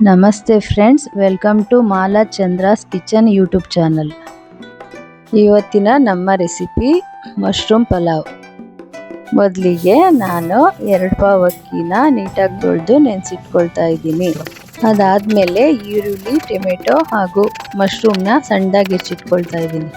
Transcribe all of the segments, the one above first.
ನಮಸ್ತೆ friends, welcome to Mala Chandra's kitchen YouTube channel. ಇವತ್ತಿನ ನಮ್ಮ ರೆಸಿಪಿ ಮಶ್ರೂಮ್ ಪಲಾವ್. ಮೊದಲಿಗೆ ನಾನು 2 ಪಾವ್ ಅಕ್ಕಿನ ನೀಟಾಗಿ ತೊಳೆದು ನೆನೆಸಿಟ್ಕೊಳ್ತಾ ಇದ್ದೀನಿ. ಅದಾದಮೇಲೆ ಈರುಳ್ಳಿ, ಟೊಮೆಟೊ ಹಾಗೂ ಮಶ್ರೂಮ್ನ ಸಣ್ಣದಾಗಿ ಹೆಚ್ಚಿಟ್ಕೊಳ್ತಾ ಇದ್ದೀನಿ.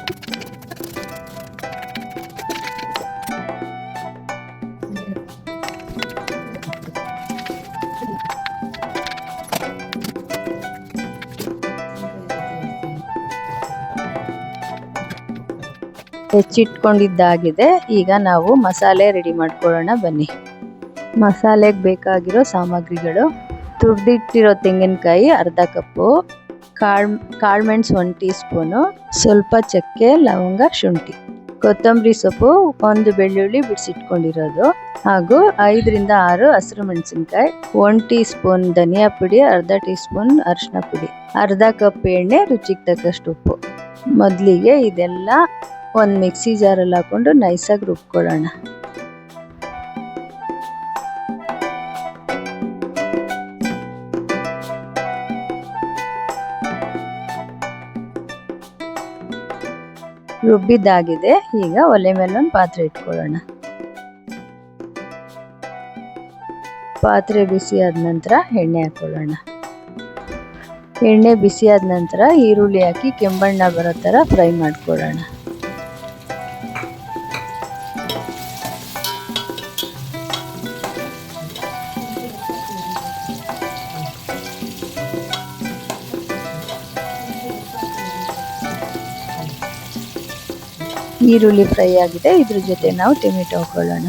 ಹೆಚ್ಚಿಟ್ಕೊಂಡಿದ್ದಾಗಿದೆ. ಈಗ ನಾವು ಮಸಾಲೆ ರೆಡಿ ಮಾಡ್ಕೊಳ್ಳೋಣ ಬನ್ನಿ. ಮಸಾಲೆಗೆ ಬೇಕಾಗಿರೋ ಸಾಮಗ್ರಿಗಳು: ತುರಿದಿಟ್ಟಿರೋ ತೆಂಗಿನಕಾಯಿ ಅರ್ಧ ಕಪ್ಪು, ಕಾಳುಮೆಣಸು 1 ಟೀ ಸ್ಪೂನು, ಸ್ವಲ್ಪ ಚಕ್ಕೆ, ಲವಂಗ, ಶುಂಠಿ, ಕೊತ್ತಂಬರಿ ಸೊಪ್ಪು, 1 ಬೆಳ್ಳುಳ್ಳಿ ಬಿಡಿಸಿಟ್ಕೊಂಡಿರೋದು, ಹಾಗೂ 5 ರಿಂದ 6 ಹಸಿರು ಮೆಣಸಿನಕಾಯಿ, 1 ಟೀ ಸ್ಪೂನ್ ಧನಿಯಾ ಪುಡಿ, ಅರ್ಧ ಟೀ ಸ್ಪೂನ್ ಅರಿಶಿನ ಪುಡಿ, ಅರ್ಧ ಕಪ್ ಎಣ್ಣೆ, ರುಚಿಗೆ ತಕ್ಕಷ್ಟು ಉಪ್ಪು. ಮೊದಲಿಗೆ ಇದೆಲ್ಲ ಒಂದು ಮಿಕ್ಸಿ ಜಾರಲ್ಲಿ ಹಾಕೊಂಡು ನೈಸಾಗಿ ರುಬ್ಕೊಳ್ಳೋಣ. ರುಬ್ಬಿದ್ದಾಗಿದೆ. ಈಗ ಒಲೆ ಮೇಲೆ ಒಂದು ಪಾತ್ರೆ ಇಟ್ಕೊಳ್ಳೋಣ. ಪಾತ್ರೆ ಬಿಸಿ ಆದ ನಂತರ ಎಣ್ಣೆ ಹಾಕೊಳ್ಳೋಣ. ಎಣ್ಣೆ ಬಿಸಿ ಆದ ನಂತರ ಈರುಳ್ಳಿ ಹಾಕಿ ಕೆಂಬಣ್ಣ ಬರೋ ಥರ ಫ್ರೈ ಮಾಡ್ಕೊಳ್ಳೋಣ. ಈರುಳ್ಳಿ ಫ್ರೈ ಆಗಿದೆ. ಇದ್ರ ಜೊತೆ ನಾವು ಟೊಮೆಟೊ ಹಾಕೊಳ್ಳೋಣ.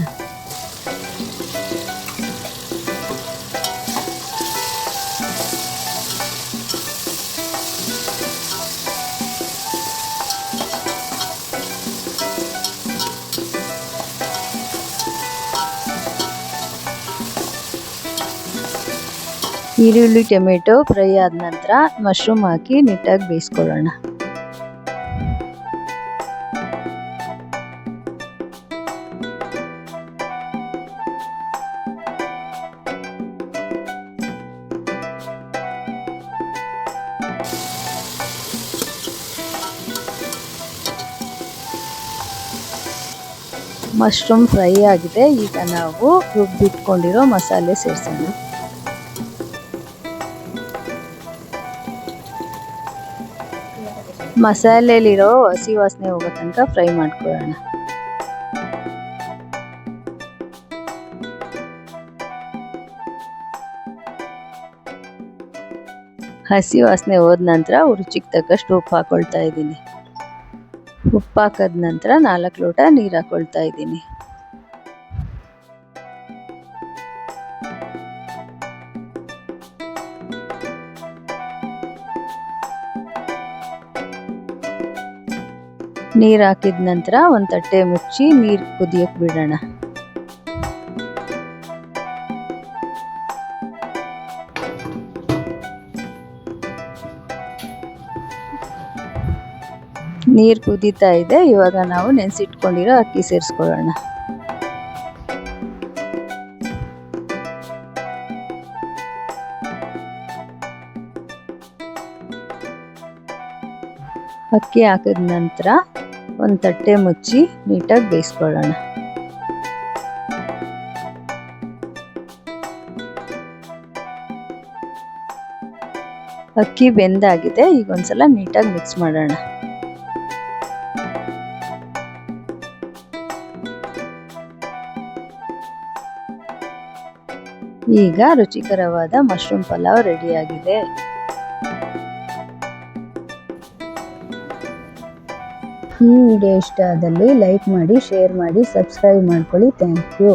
ಈರುಳ್ಳಿ ಟೊಮೆಟೊ ಫ್ರೈ ಆದ ನಂತರ ಮಶ್ರೂಮ್ ಹಾಕಿ ನೀಟಾಗಿ ಬೇಯಿಸ್ಕೊಳ್ಳೋಣ. ಮಶ್ರೂಮ್ ಫ್ರೈ ಆಗಿದೆ. ಈಗ ನಾವು ರುಬ್ಬಿಟ್ಕೊಂಡಿರೋ ಮಸಾಲೆ ಸೇರಿಸೋಣ. ಮಸಾಲೆಯಲ್ಲಿರೋ ಹಸಿ ವಾಸನೆ ಹೋಗೋ ತನಕ ಫ್ರೈ ಮಾಡ್ಕೊಳ್ಳೋಣ. ಹಸಿ ವಾಸನೆ ಹೋದ ನಂತರ ರುಚಿಗೆ ತಕ್ಕಷ್ಟು ಉಪ್ಪು ಹಾಕೊಳ್ತಾ ಇದ್ದೀನಿ. ಉಪ್ಪು ಹಾಕಿದ ನಂತರ 4 ಲೋಟ ನೀರು ಹಾಕೊಳ್ತಾ ಇದ್ದೀನಿ. ನೀರು ಹಾಕಿದ ನಂತರ ಒಂದು ತಟ್ಟೆ ಮುಚ್ಚಿ ನೀರು ಕುದಿಯೋಕೆ ಬಿಡೋಣ. ನೀರು ಕುದೀತಾ ಇದೆ. ಇವಾಗ ನಾವು ನೆನೆಸಿಟ್ಕೊಂಡಿರೋ ಅಕ್ಕಿ ಸೇರಿಸ್ಕೊಳ್ಳೋಣ. ಅಕ್ಕಿ ಹಾಕಿದ ನಂತರ ಒಂದು ತಟ್ಟೆ ಮುಚ್ಚಿ ನೀಟಾಗಿ ಬೇಯಿಸ್ಕೊಳ್ಳೋಣ. ಅಕ್ಕಿ ಬೆಂದಾಗಿದೆ. ಈಗ ಒಂದ್ಸಲ ನೀಟಾಗಿ ಮಿಕ್ಸ್ ಮಾಡೋಣ. ಈಗ ರುಚಿಕರವಾದ ಮಶ್ರೂಮ್ ಪಲಾವ್ ರೆಡಿಯಾಗಿದೆ. ಈ ವಿಡಿಯೋ ಇಷ್ಟ ಆದಲ್ಲಿ ಲೈಕ್ ಮಾಡಿ, ಶೇರ್ ಮಾಡಿ, ಸಬ್ಸ್ಕ್ರೈಬ್ ಮಾಡ್ಕೊಳ್ಳಿ. Thank you.